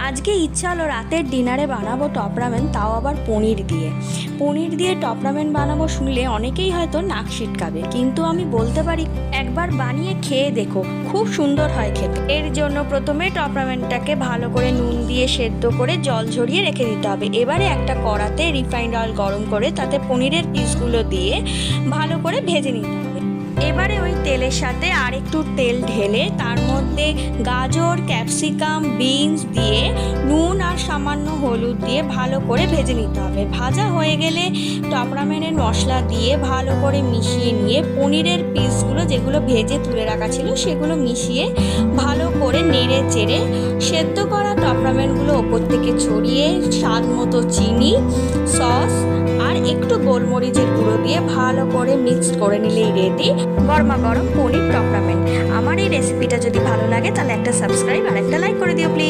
আজকে ইচ্ছা হলো রাতের ডিনারে বানাবো টপ রামেন, তাও আবার পনির দিয়ে টপ রামেন বানাবো শুনলে অনেকেই হয়তো নাক সিটকাবে, কিন্তু আমি বলতে পারি একবার বানিয়ে খেয়ে দেখো, খুব সুন্দর হয় খেতে। এর জন্য প্রথমে টপ রামেনটাকে ভালো করে নুন দিয়ে সেদ্ধ করে জল ঝরিয়ে রেখে দিতে হবে। এবারে একটা কড়াতে রিফাইন্ড অয়েল গরম করে তাতে পনিরের পিসগুলো দিয়ে ভালো করে ভেজে নিতে হবে। এবারে ওই তেলের সাথে আর একটু তেল ঢেলে তার মধ্যে গাজর, ক্যাপসিকাম, বিনস দিয়ে নুন আর সামান্য হলুদ দিয়ে ভালো করে ভেজে নিতে হবে। ভাজা হয়ে গেলে টপ রামেনের মশলা দিয়ে ভালো করে মিশিয়ে নিয়ে পনিরের পিসগুলো যেগুলো ভেজে তুলে রাখা ছিল সেগুলো মিশিয়ে ভালো করে নেড়ে চেড়ে সেদ্ধ করা টপ রামেনগুলো ওপর থেকে ছড়িয়ে স্বাদ মতো চিনি, সস আর একটু গোলমরিচের গুঁড়ো দিয়ে ভালো করে মিক্সড করে নিলেই রেডি গরমা গরম পনির টপ রামেন। আমার এই রেসিপিটা যদি ভালো লাগে তাহলে একটা সাবস্ক্রাইব আর একটা লাইক করে দিও প্লিজ।